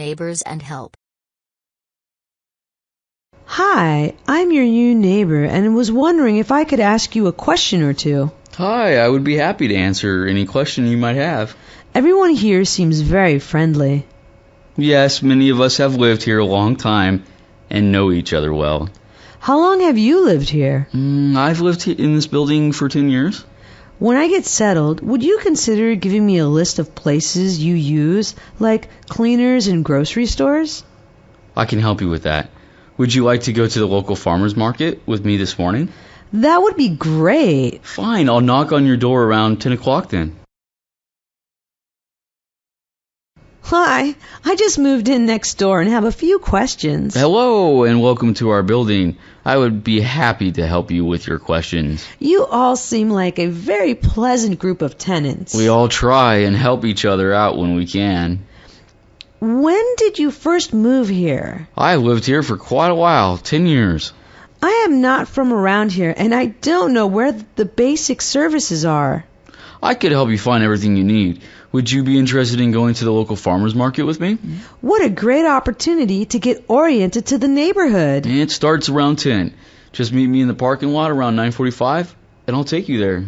neighbors and help. Hi, I'm your new neighbor and was wondering if I could ask you a question or two. Hi, I would be happy to answer any question you might have. Everyone here seems very friendly. Yes, many of us have lived here a long time and know each other well. How long have you lived here? I've lived in this building for 10 years. When I get settled, would you consider giving me a list of places you use, like cleaners and grocery stores? I can help you with that. Would you like to go to the local farmer's market with me this morning? That would be great. Fine, I'll knock on your door around 10 o'clock then. Hi, I just moved in next door and have a few questions. Hello, and welcome to our building. I would be happy to help you with your questions. You all seem like a very pleasant group of tenants. We all try and help each other out when we can. When did you first move here? I've lived here for quite a while, 10 years. I am not from around here, and I don't know where the basic services are. I could help you find everything you need. Would you be interested in going to the local farmer's market with me? What a great opportunity to get oriented to the neighborhood. It starts around 10. Just meet me in the parking lot around 9:45, and I'll take you there.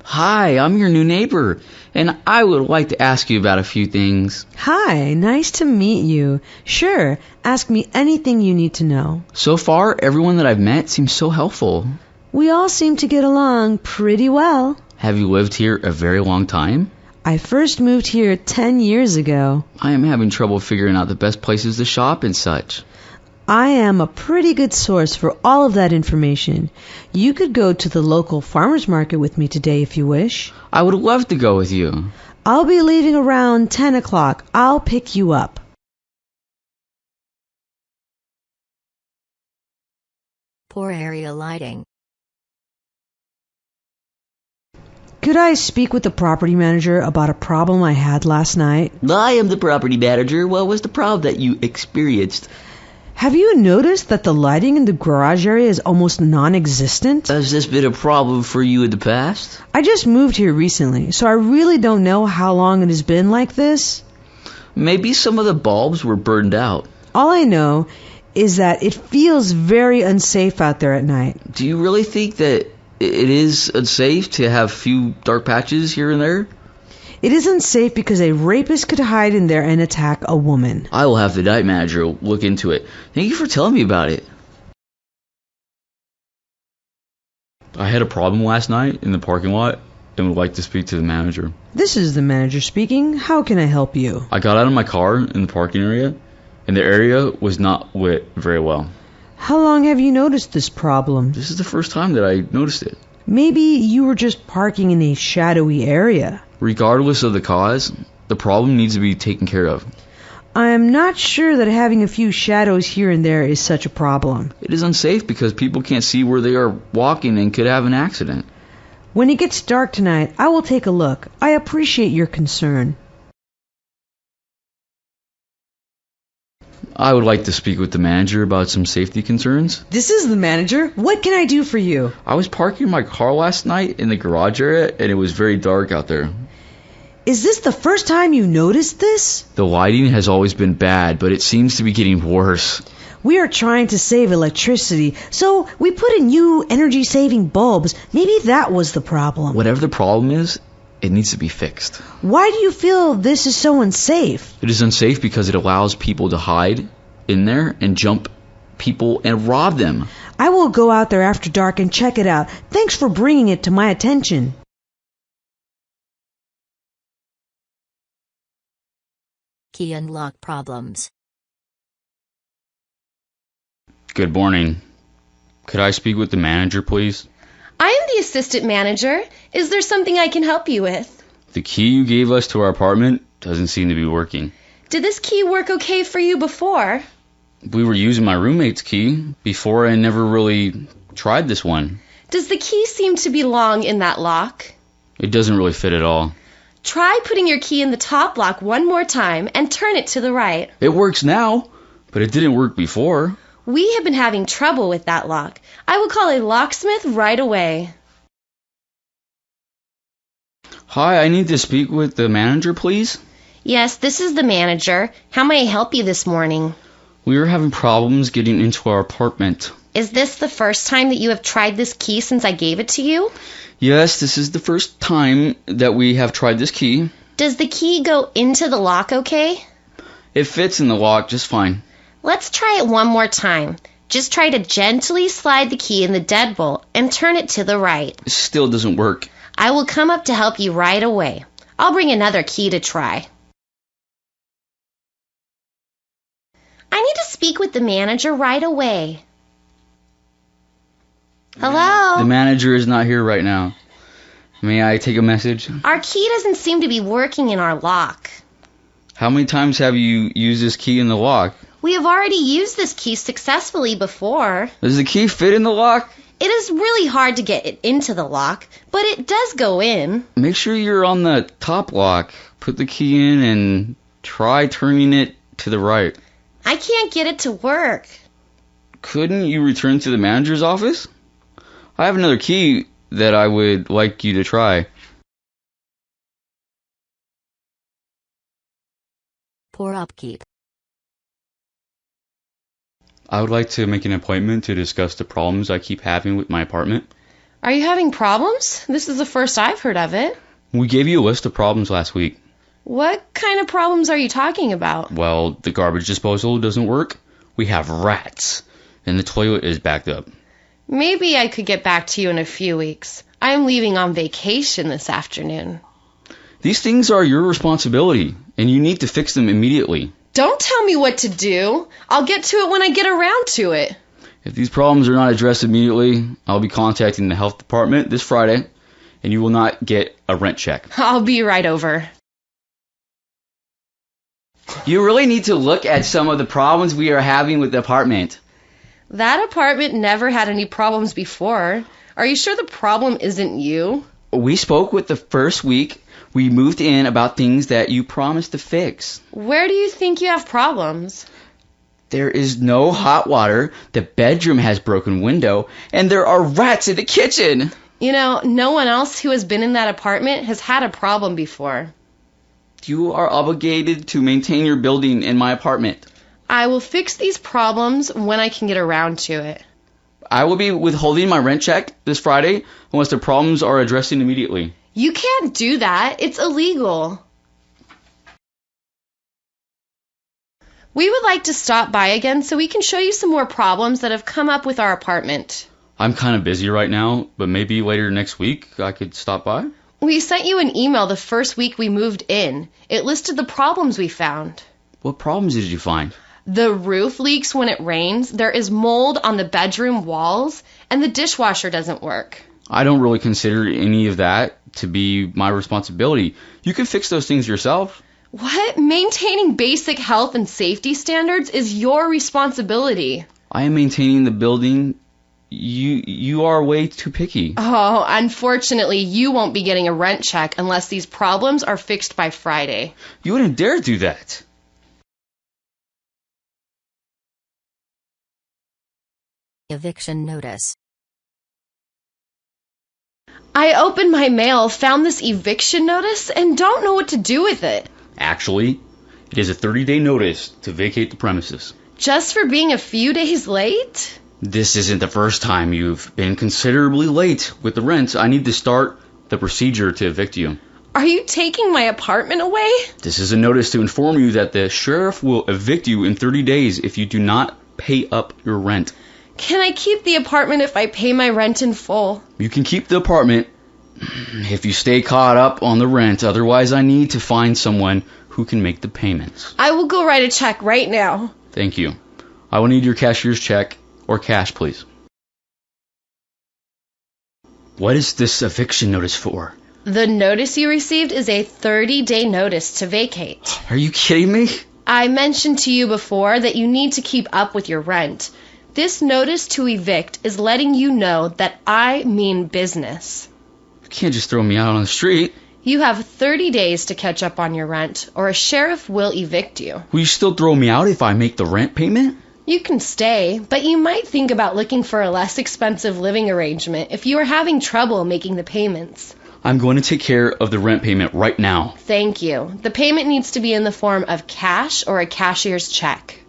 Hi, I'm your new neighbor, and I would like to ask you about a few things. Hi, nice to meet you. Sure, ask me anything you need to know. So far, everyone that I've met seems so helpful. We all seem to get along pretty well. Have you lived here a very long time? I first moved here 10 years ago. I am having trouble figuring out the best places to shop and such. I am a pretty good source for all of that information. You could go to the local farmer's market with me today if you wish. I would love to go with you. I'll be leaving around 10 o'clock. I'll pick you up. Poor area lighting. Could I speak with the property manager about a problem I had last night? I am the property manager. What was the problem that you experienced? Have you noticed that the lighting in the garage area is almost non-existent? Has this been a problem for you in the past? I just moved here recently, so I really don't know how long it has been like this. Maybe some of the bulbs were burned out. All I know is that it feels very unsafe out there at night. Do you really think that it is unsafe to have few dark patches here and there? It is unsafe because a rapist could hide in there and attack a woman. I will have the night manager look into it. Thank you for telling me about it. I had a problem last night in the parking lot and would like to speak to the manager. This is the manager speaking. How can I help you? I got out of my car in the parking area, and the area was not lit very well. How long have you noticed this problem? This is the first time that I noticed it. Maybe you were just parking in a shadowy area. Regardless of the cause, the problem needs to be taken care of. I am not sure that having a few shadows here and there is such a problem. It is unsafe because people can't see where they are walking and could have an accident. When it gets dark tonight, I will take a look. I appreciate your concern. I would like to speak with the manager about some safety concerns. This is the manager. What can I do for you? I was parking my car last night in the garage area, and it was very dark out there. Is this the first time you noticed this? The lighting has always been bad, but it seems to be getting worse. We are trying to save electricity, so we put in new energy-saving bulbs. Maybe that was the problem. Whatever the problem is, it needs to be fixed. Why do you feel this is so unsafe? It is unsafe because it allows people to hide in there and jump people and rob them. I will go out there after dark and check it out. Thanks for bringing it to my attention. Key and lock problems. Good morning. Could I speak with the manager, please? I am the assistant manager. Is there something I can help you with? The key you gave us to our apartment doesn't seem to be working. Did this key work okay for you before? We were using my roommate's key before and never really tried this one. Does the key seem to belong in that lock? It doesn't really fit at all. Try putting your key in the top lock one more time and turn it to the right. It works now, but it didn't work before. We have been having trouble with that lock. I will call a locksmith right away. Hi, I need to speak with the manager, please. Yes, this is the manager. How may I help you this morning? We are having problems getting into our apartment. Is this the first time that you have tried this key since I gave it to you? Yes, this is the first time that we have tried this key. Does the key go into the lock okay? It fits in the lock just fine. Let's try it one more time. Just try to gently slide the key in the deadbolt and turn it to the right. It still doesn't work. I will come up to help you right away. I'll bring another key to try. I need to speak with the manager right away. Hello? The manager is not here right now. May I take a message? Our key doesn't seem to be working in our lock. How many times have you used this key in the lock? We have already used this key successfully before. Does the key fit in the lock? It is really hard to get it into the lock, but it does go in. Make sure you're on the top lock. Put the key in and try turning it to the right. I can't get it to work. Couldn't you return to the manager's office? I have another key that I would like you to try. Poor upkeep. I would like to make an appointment to discuss the problems I keep having with my apartment. Are you having problems? This is the first I've heard of it. We gave you a list of problems last week. What kind of problems are you talking about? Well, the garbage disposal doesn't work. We have rats. And the toilet is backed up. Maybe I could get back to you in a few weeks. I am leaving on vacation this afternoon. These things are your responsibility, and you need to fix them immediately. Don't tell me what to do. I'll get to it when I get around to it. If these problems are not addressed immediately, I'll be contacting the health department this Friday, and you will not get a rent check. I'll be right over. You really need to look at some of the problems we are having with the apartment. That apartment never had any problems before. Are you sure the problem isn't you? We spoke with the first week we moved in about things that you promised to fix. Where do you think you have problems? There is no hot water, the bedroom has broken window, and there are rats in the kitchen. You know, no one else who has been in that apartment has had a problem before. You are obligated to maintain your building in my apartment. I will fix these problems when I can get around to it. I will be withholding my rent check this Friday unless the problems are addressed immediately. You can't do that. It's illegal. We would like to stop by again so we can show you some more problems that have come up with our apartment. I'm kind of busy right now, but maybe later next week I could stop by. We sent you an email the first week we moved in. It listed the problems we found. What problems did you find? The roof leaks when it rains, there is mold on the bedroom walls, and the dishwasher doesn't work. I don't really consider any of that to be my responsibility. You can fix those things yourself. What? Maintaining basic health and safety standards is your responsibility. I am maintaining the building. You are way too picky. Oh, unfortunately, you won't be getting a rent check unless these problems are fixed by Friday. You wouldn't dare do that. Eviction notice. I opened my mail, found this eviction notice, and don't know what to do with it. Actually, it is a 30-day notice to vacate the premises. Just for being a few days late? This isn't the first time you've been considerably late with the rent. I need to start the procedure to evict you. Are you taking my apartment away? This is a notice to inform you that the sheriff will evict you in 30 days if you do not pay up your rent. Can I keep the apartment if I pay my rent in full? You can keep the apartment if you stay caught up on the rent. Otherwise, I need to find someone who can make the payments. I will go write a check right now. Thank you. I will need your cashier's check or cash, please. What is this eviction notice for? The notice you received is a 30-day notice to vacate. Are you kidding me? I mentioned to you before that you need to keep up with your rent. This notice to evict is letting you know that I mean business. You can't just throw me out on the street. You have 30 days to catch up on your rent, or a sheriff will evict you. Will you still throw me out if I make the rent payment? You can stay, but you might think about looking for a less expensive living arrangement if you are having trouble making the payments. I'm going to take care of the rent payment right now. Thank you. The payment needs to be in the form of cash or a cashier's check.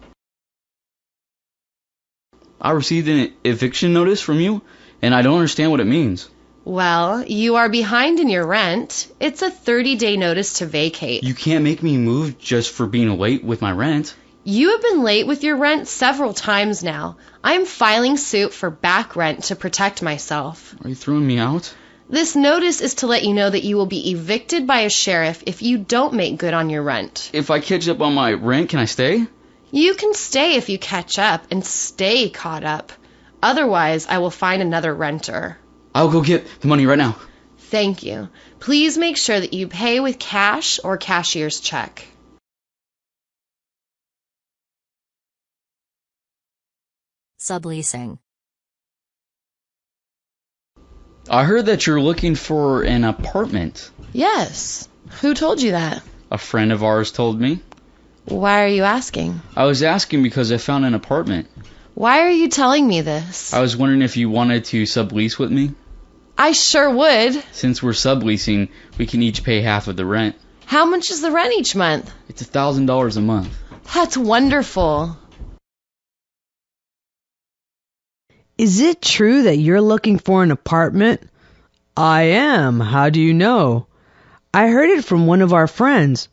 I received an eviction notice from you, and I don't understand what it means. Well, you are behind in your rent. It's a 30-day notice to vacate. You can't make me move just for being late with my rent. You have been late with your rent several times now. I am filing suit for back rent to protect myself. Are you throwing me out? This notice is to let you know that you will be evicted by a sheriff if you don't make good on your rent. If I catch up on my rent, can I stay? You can stay if you catch up and stay caught up. Otherwise, I will find another renter. I'll go get the money right now. Thank you. Please make sure that you pay with cash or cashier's check. Subleasing. I heard that you're looking for an apartment. Yes. Who told you that? A friend of ours told me. Why are you asking? I was asking because I found an apartment. Why are you telling me this? I was wondering if you wanted to sublease with me. I sure would. Since we're subleasing, we can each pay half of the rent. How much is the rent each month? It's $1,000 a month. That's wonderful. Is it true that you're looking for an apartment? I am. How do you know? I heard it from one of our friends.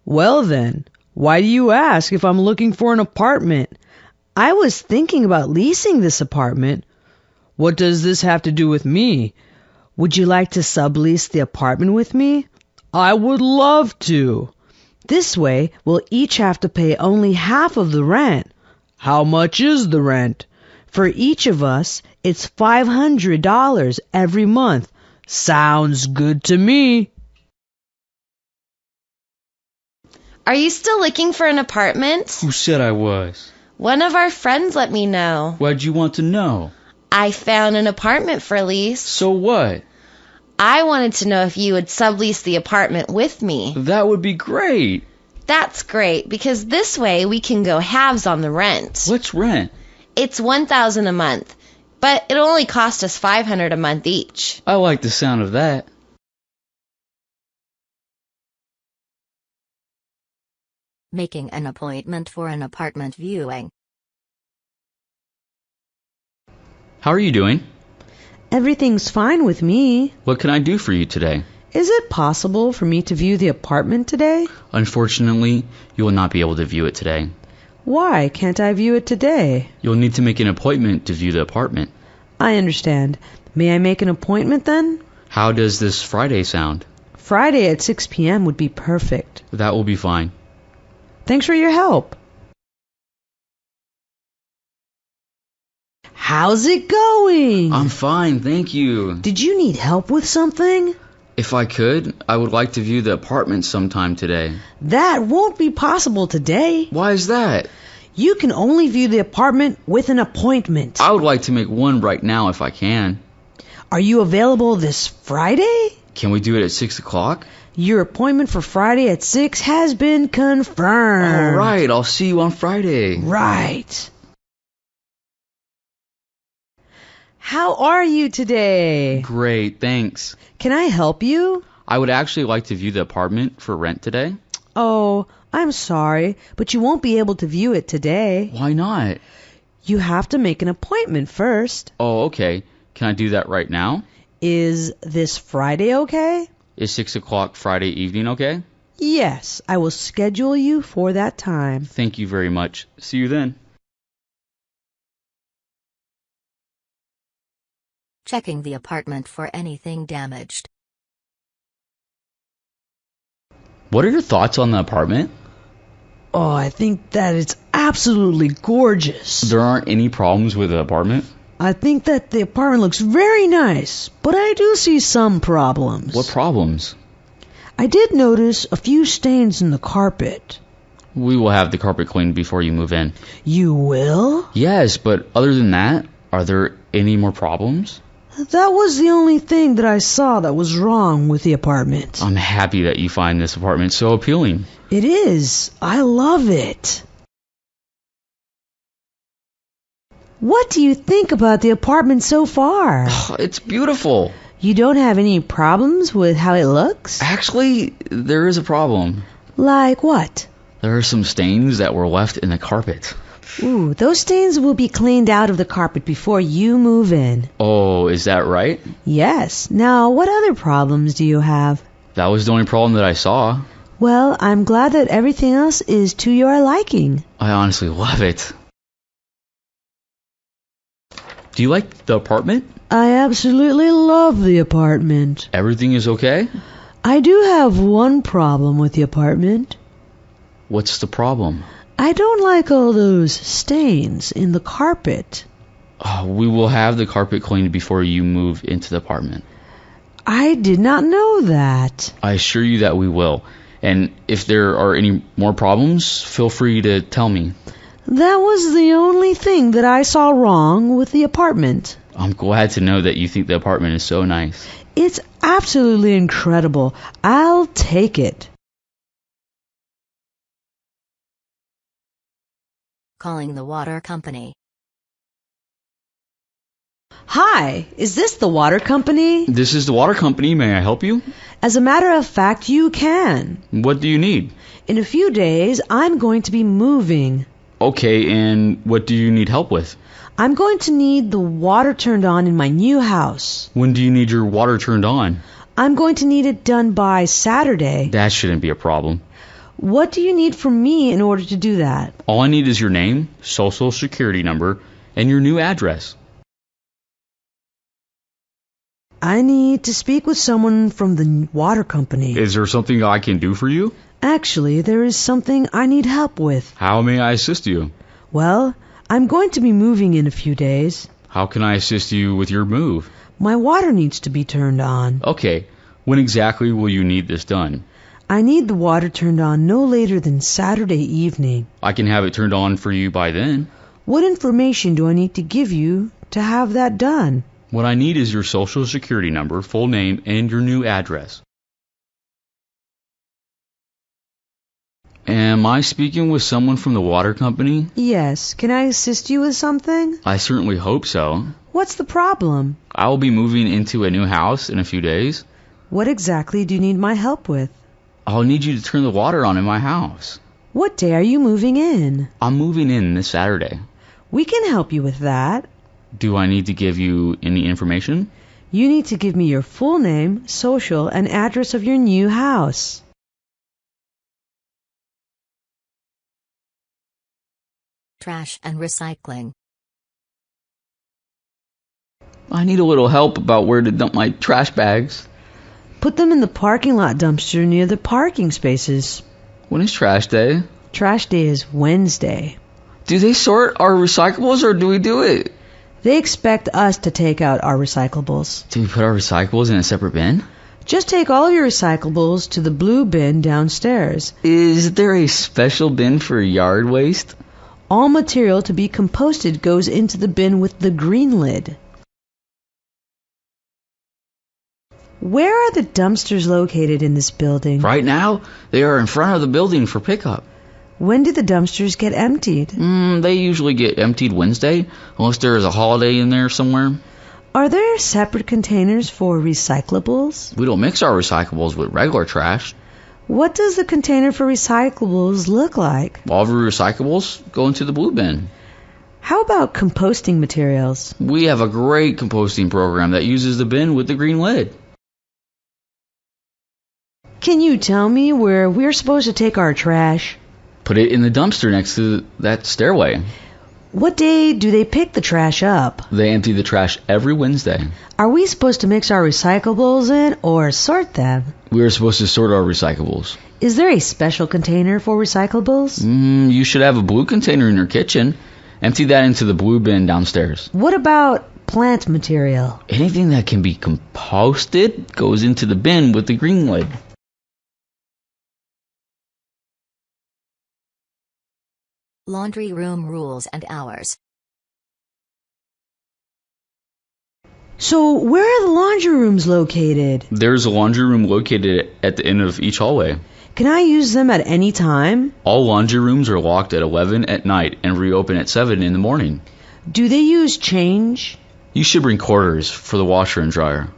Well then, why do you ask if I'm looking for an apartment? I was thinking about leasing this apartment. What does this have to do with me? Would you like to sublease the apartment with me? I would love to. This way, we'll each have to pay only half of the rent. How much is the rent? For each of us, it's $500 every month. Sounds good to me. Are you still looking for an apartment? Who said I was? One of our friends let me know. Why'd you want to know? I found an apartment for lease. So what? I wanted to know if you would sublease the apartment with me. That would be great. That's great, because this way we can go halves on the rent. What's rent? It's $1,000 a month, but it'll only cost us $500 a month each. I like the sound of that. Making an appointment for an apartment viewing. How are you doing? Everything's fine with me. What can I do for you today? Is it possible for me to view the apartment today? Unfortunately, you will not be able to view it today. Why can't I view it today? You'll need to make an appointment to view the apartment. I understand. May I make an appointment then? How does this Friday sound? Friday at 6 p.m. would be perfect. That will be fine. Thanks for your help. How's it going? I'm fine, thank you. Did you need help with something? If I could, I would like to view the apartment sometime today. That won't be possible today. Why is that? You can only view the apartment with an appointment. I would like to make one right now if I can. Are you available this Friday? Can we do it at 6 o'clock? Your appointment for Friday at 6 has been confirmed. All right, I'll see you on Friday. Right. How are you today? Great, thanks. Can I help you? I would actually like to view the apartment for rent today. Oh, I'm sorry, but you won't be able to view it today. Why not? You have to make an appointment first. Oh, okay. Can I do that right now? Is this Friday okay? Is 6 o'clock Friday evening okay? Yes, I will schedule you for that time. Thank you very much. See you then. Checking the apartment for anything damaged. What are your thoughts on the apartment? Oh, I think that it's absolutely gorgeous. There aren't any problems with the apartment? I think that the apartment looks very nice, but I do see some problems. What problems? I did notice a few stains in the carpet. We will have the carpet cleaned before you move in. You will? Yes, but other than that, are there any more problems? That was the only thing that I saw that was wrong with the apartment. I'm happy that you find this apartment so appealing. It is. I love it. What do you think about the apartment so far? It's beautiful. You don't have any problems with how it looks? Actually, there is a problem. Like what? There are some stains that were left in the carpet. Ooh, those stains will be cleaned out of the carpet before you move in. Oh, is that right? Yes. Now, what other problems do you have? That was the only problem that I saw. Well, I'm glad that everything else is to your liking. I honestly love it. Do you like the apartment? I absolutely love the apartment. Everything is okay? I do have one problem with the apartment. What's the problem? I don't like all those stains in the carpet. We will have the carpet cleaned before you move into the apartment. I did not know that. I assure you that we will. And if there are any more problems, feel free to tell me. That was the only thing that I saw wrong with the apartment. I'm glad to know that you think the apartment is so nice. It's absolutely incredible. I'll take it. Calling the water company. Hi, is this the water company? This is the water company. May I help you? As a matter of fact, you can. What do you need? In a few days, I'm going to be moving. Okay, and what do you need help with? I'm going to need the water turned on in my new house. When do you need your water turned on? I'm going to need it done by Saturday. That shouldn't be a problem. What do you need from me in order to do that? All I need is your name, social security number, and your new address. I need to speak with someone from the water company. Is there something I can do for you? Actually, there is something I need help with. How may I assist you? Well, I'm going to be moving in a few days. How can I assist you with your move? My water needs to be turned on. Okay, when exactly will you need this done? I need the water turned on no later than Saturday evening. I can have it turned on for you by then. What information do I need to give you to have that done? What I need is your social security number, full name, and your new address. Am I speaking with someone from the water company? Yes. Can I assist you with something? I certainly hope so. What's the problem? I will be moving into a new house in a few days. What exactly do you need my help with? I'll need you to turn the water on in my house. What day are you moving in? I'm moving in this Saturday. We can help you with that. Do I need to give you any information? You need to give me your full name, social, and address of your new house. Trash and recycling. I need a little help about where to dump my trash bags. Put them in the parking lot dumpster near the parking spaces. When is trash day? Trash day is Wednesday. Do they sort our recyclables or do we do it? They expect us to take out our recyclables. Do we put our recyclables in a separate bin? Just take all your recyclables to the blue bin downstairs. Is there a special bin for yard waste? All material to be composted goes into the bin with the green lid. Where are the dumpsters located in this building? Right now, they are in front of the building for pickup. When do the dumpsters get emptied? They usually get emptied Wednesday, unless there is a holiday in there somewhere. Are there separate containers for recyclables? We don't mix our recyclables with regular trash. What does the container for recyclables look like? All of our recyclables go into the blue bin. How about composting materials? We have a great composting program that uses the bin with the green lid. Can you tell me where we're supposed to take our trash? Put it in the dumpster next to that stairway. What day do they pick the trash up? They empty the trash every Wednesday. Are we supposed to mix our recyclables in or sort them? We are supposed to sort our recyclables. Is there a special container for recyclables? You should have a blue container in your kitchen. Empty that into the blue bin downstairs. What about plant material? Anything that can be composted goes into the bin with the green lid. Laundry room rules and hours. So where are the laundry rooms located? There's a laundry room located at the end of each hallway. Can I use them at any time? All laundry rooms are locked at 11 at night and reopen at 7 in the morning. Do they use change? You should bring quarters for the washer and dryer.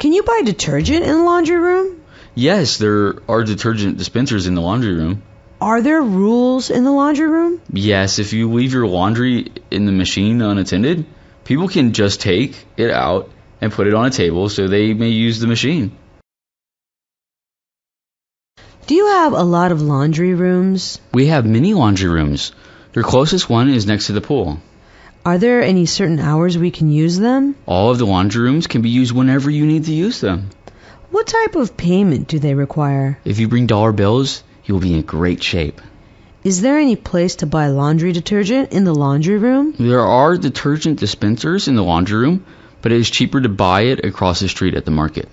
Can you buy detergent in the laundry room? Yes, there are detergent dispensers in the laundry room. Are there rules in the laundry room? Yes, if you leave your laundry in the machine unattended, people can just take it out and put it on a table so they may use the machine. Do you have a lot of laundry rooms? We have many laundry rooms. Your closest one is next to the pool. Are there any certain hours we can use them? All of the laundry rooms can be used whenever you need to use them. What type of payment do they require? If you bring dollar bills, you will be in great shape. Is there any place to buy laundry detergent in the laundry room? There are detergent dispensers in the laundry room, but it is cheaper to buy it across the street at the market.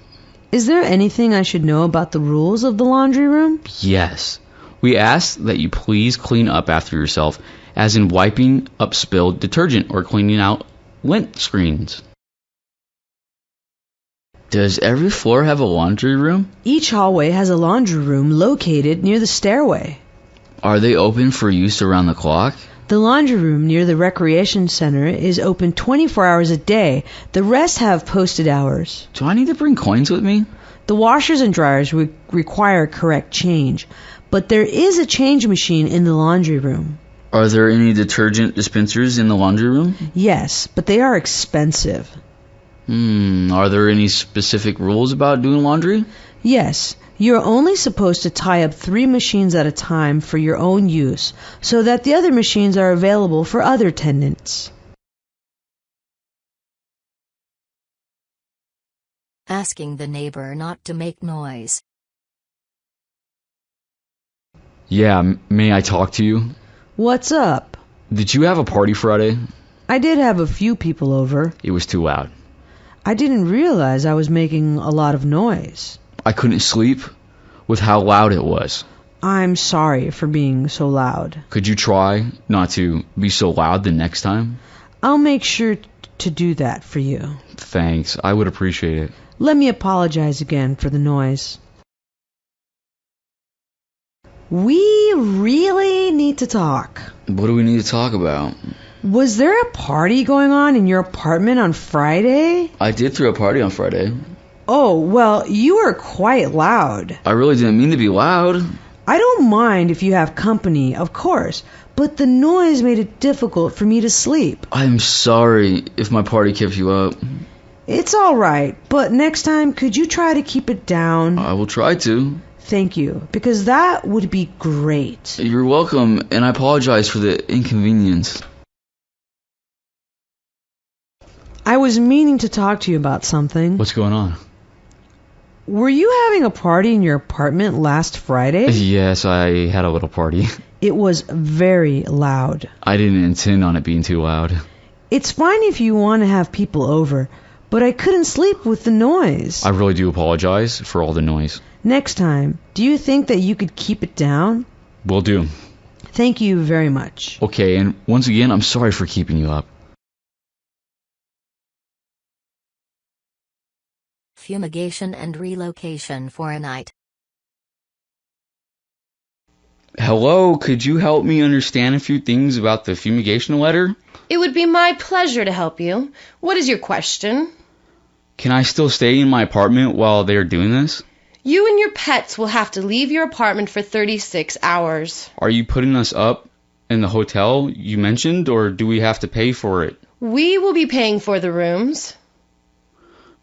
Is there anything I should know about the rules of the laundry room? Yes. We ask that you please clean up after yourself, as in wiping up spilled detergent or cleaning out lint screens. Does every floor have a laundry room? Each hallway has a laundry room located near the stairway. Are they open for use around the clock? The laundry room near the recreation center is open 24 hours a day. The rest have posted hours. Do I need to bring coins with me? The washers and dryers require correct change, but there is a change machine in the laundry room. Are there any detergent dispensers in the laundry room? Yes, but they are expensive. Are there any specific rules about doing laundry? Yes, you're only supposed to tie up 3 machines at a time for your own use, so that the other machines are available for other tenants. Asking the neighbor not to make noise. Yeah, may I talk to you? What's up? Did you have a party Friday? I did have a few people over. It was too loud. I didn't realize I was making a lot of noise. I couldn't sleep with how loud it was. I'm sorry for being so loud. Could you try not to be so loud the next time? I'll make sure to do that for you. Thanks, I would appreciate it. Let me apologize again for the noise. We really need to talk. What do we need to talk about? Was there a party going on in your apartment on Friday? I did throw a party on Friday. Oh, well, you were quite loud. I really didn't mean to be loud. I don't mind if you have company, of course, but the noise made it difficult for me to sleep. I'm sorry if my party kept you up. It's all right, but next time could you try to keep it down? I will try to. Thank you, because that would be great. You're welcome, and I apologize for the inconvenience. I was meaning to talk to you about something. What's going on? Were you having a party in your apartment last Friday? Yes, I had a little party. It was very loud. I didn't intend on it being too loud. It's fine if you want to have people over, but I couldn't sleep with the noise. I really do apologize for all the noise. Next time, do you think that you could keep it down? Will do. Thank you very much. Okay, and once again, I'm sorry for keeping you up. Fumigation and relocation for a night. Hello, could you help me understand a few things about the fumigation letter? It would be my pleasure to help you. What is your question? Can I still stay in my apartment while they are doing this? You and your pets will have to leave your apartment for 36 hours. Are you putting us up in the hotel you mentioned, or do we have to pay for it? We will be paying for the rooms.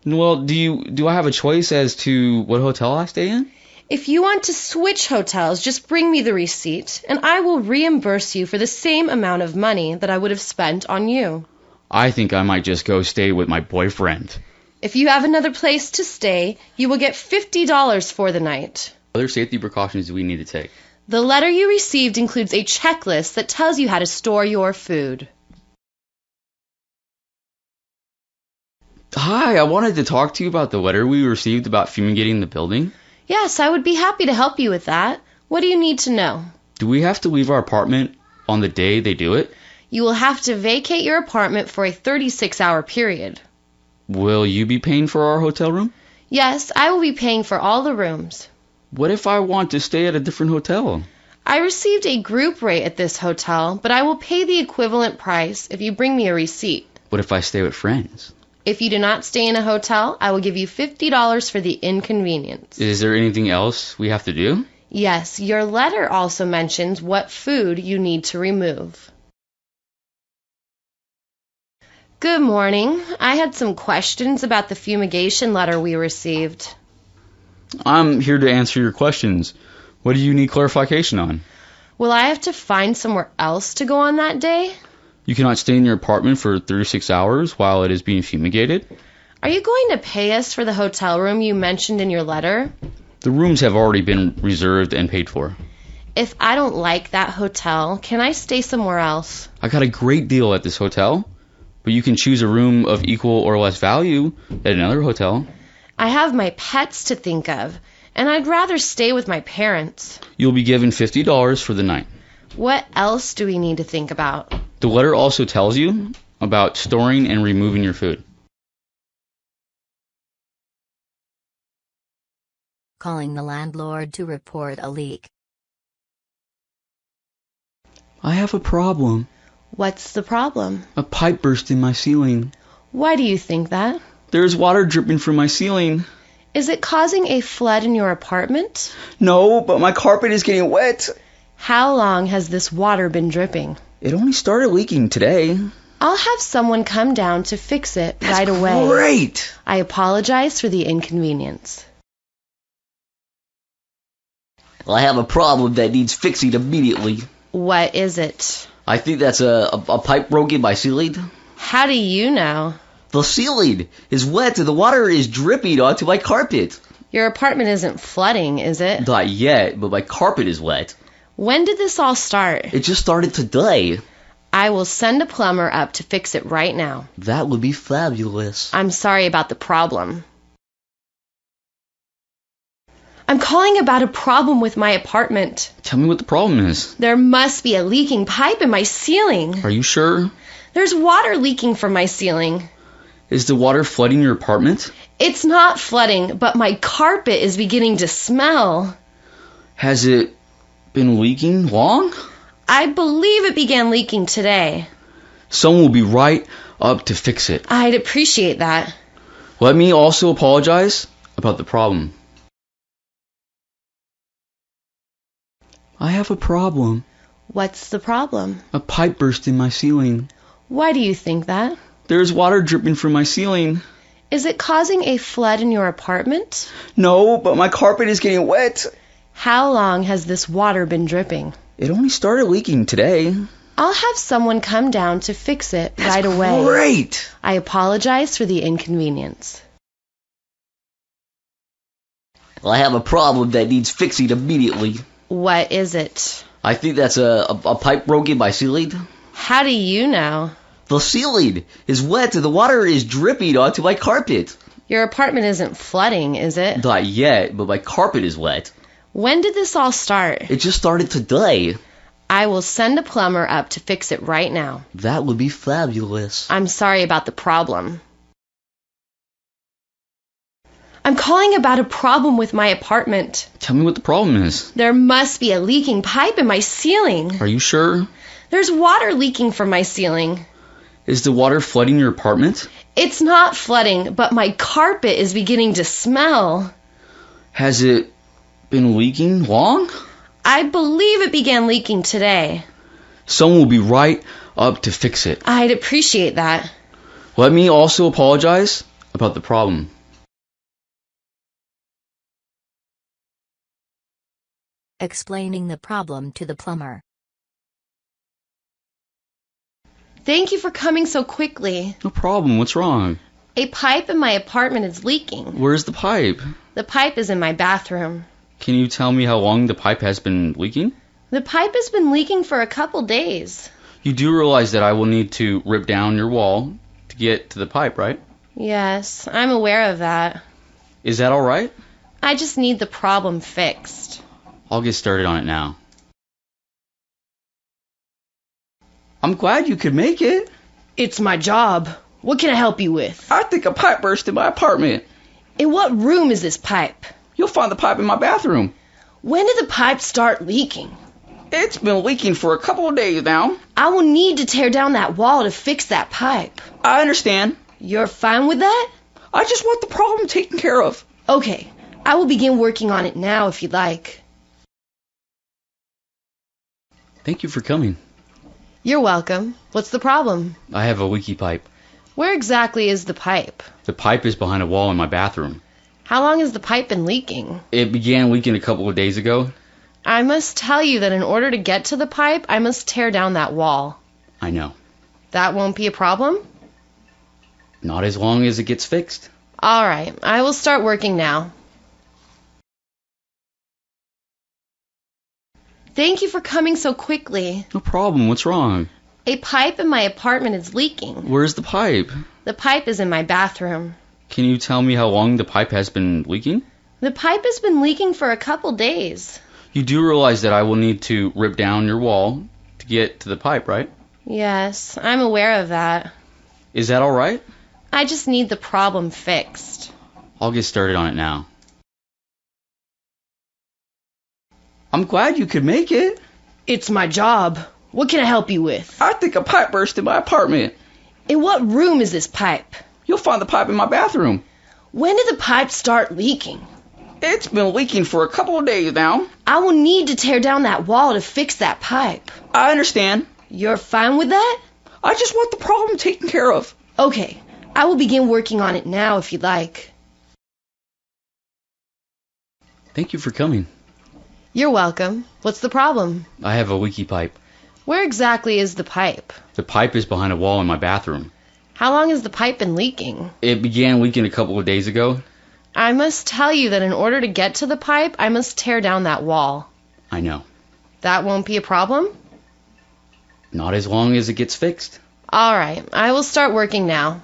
Well, do I have a choice as to what hotel I stay in? If you want to switch hotels, just bring me the receipt, and I will reimburse you for the same amount of money that I would have spent on you. I think I might just go stay with my boyfriend. If you have another place to stay, you will get $50 for the night. What other safety precautions do we need to take? The letter you received includes a checklist that tells you how to store your food. Hi, I wanted to talk to you about the letter we received about fumigating the building. Yes, I would be happy to help you with that. What do you need to know? Do we have to leave our apartment on the day they do it? You will have to vacate your apartment for a 36-hour period. Will you be paying for our hotel room? Yes, I will be paying for all the rooms. What if I want to stay at a different hotel? I received a group rate at this hotel, but I will pay the equivalent price if you bring me a receipt. What if I stay with friends? If you do not stay in a hotel, I will give you $50 for the inconvenience. Is there anything else we have to do? Yes, your letter also mentions what food you need to remove. Good morning. I had some questions about the fumigation letter we received. I'm here to answer your questions. What do you need clarification on? Will I have to find somewhere else to go on that day? You cannot stay in your apartment for 36 hours while it is being fumigated. Are you going to pay us for the hotel room you mentioned in your letter? The rooms have already been reserved and paid for. If I don't like that hotel, can I stay somewhere else? I got a great deal at this hotel, but you can choose a room of equal or less value at another hotel. I have my pets to think of, and I'd rather stay with my parents. You'll be given $50 for the night. What else do we need to think about? The letter also tells you about storing and removing your food. Calling the landlord to report a leak. I have a problem. What's the problem? A pipe burst in my ceiling. Why do you think that? There's water dripping from my ceiling. Is it causing a flood in your apartment? No, but my carpet is getting wet. How long has this water been dripping? It only started leaking today. I'll have someone come down to fix it right away. Great! I apologize for the inconvenience. I have a problem that needs fixing immediately. What is it? I think that's a pipe broke in my ceiling. How do you know? The ceiling is wet and the water is dripping onto my carpet. Your apartment isn't flooding, is it? Not yet, but my carpet is wet. When did this all start? It just started today. I will send a plumber up to fix it right now. That would be fabulous. I'm sorry about the problem. I'm calling about a problem with my apartment. Tell me what the problem is. There must be a leaking pipe in my ceiling. Are you sure? There's water leaking from my ceiling. Is the water flooding your apartment? It's not flooding, but my carpet is beginning to smell. Has it been leaking long? I believe it began leaking today. Someone will be right up to fix it. I'd appreciate that. Let me also apologize about the problem. I have a problem. What's the problem? A pipe burst in my ceiling. Why do you think that? There's water dripping from my ceiling. Is it causing a flood in your apartment? No, but my carpet is getting wet. How long has this water been dripping? It only started leaking today. I'll have someone come down to fix it right away. Great! I apologize for the inconvenience. I have a problem that needs fixing immediately. What is it? I think that's a pipe broke in my ceiling. How do you know? The ceiling is wet and the water is dripping onto my carpet. Your apartment isn't flooding, is it? Not yet, but my carpet is wet. When did this all start? It just started today. I will send a plumber up to fix it right now. That would be fabulous. I'm sorry about the problem. I'm calling about a problem with my apartment. Tell me what the problem is. There must be a leaking pipe in my ceiling. Are you sure? There's water leaking from my ceiling. Is the water flooding your apartment? It's not flooding, but my carpet is beginning to smell. Has it been leaking long? I believe it began leaking today. Someone will be right up to fix it. I'd appreciate that. Let me also apologize about the problem. Explaining the problem to the plumber. Thank you for coming so quickly. No problem. What's wrong? A pipe in my apartment is leaking. Where's the pipe? The pipe is in my bathroom. Can you tell me how long the pipe has been leaking? The pipe has been leaking for a couple days. You do realize that I will need to rip down your wall to get to the pipe, right? Yes, I'm aware of that. Is that all right? I just need the problem fixed. I'll get started on it now. I'm glad you could make it. It's my job. What can I help you with? I think a pipe burst in my apartment. In what room is this pipe? You'll find the pipe in my bathroom. When did the pipe start leaking? It's been leaking for a couple of days now. I will need to tear down that wall to fix that pipe. I understand. You're fine with that? I just want the problem taken care of. Okay, I will begin working on it now if you'd like. Thank you for coming. You're welcome. What's the problem? I have a leaky pipe. Where exactly is the pipe? The pipe is behind a wall in my bathroom. How long has the pipe been leaking? It began leaking a couple of days ago. I must tell you that in order to get to the pipe, I must tear down that wall. I know. That won't be a problem? Not as long as it gets fixed. All right, I will start working now. Thank you for coming so quickly. No problem. What's wrong? A pipe in my apartment is leaking. Where's the pipe? The pipe is in my bathroom. Can you tell me how long the pipe has been leaking? The pipe has been leaking for a couple days. You do realize that I will need to rip down your wall to get to the pipe, right? Yes, I'm aware of that. Is that all right? I just need the problem fixed. I'll get started on it now. I'm glad you could make it. It's my job. What can I help you with? I think a pipe burst in my apartment. In what room is this pipe? You'll find the pipe in my bathroom. When did the pipe start leaking? It's been leaking for a couple of days now. I will need to tear down that wall to fix that pipe. I understand. You're fine with that? I just want the problem taken care of. Okay, I will begin working on it now if you'd like. Thank you for coming. You're welcome. What's the problem? I have a leaky pipe. Where exactly is the pipe? The pipe is behind a wall in my bathroom. How long has the pipe been leaking? It began leaking a couple of days ago. I must tell you that in order to get to the pipe, I must tear down that wall. I know. That won't be a problem? Not as long as it gets fixed. All right, I will start working now.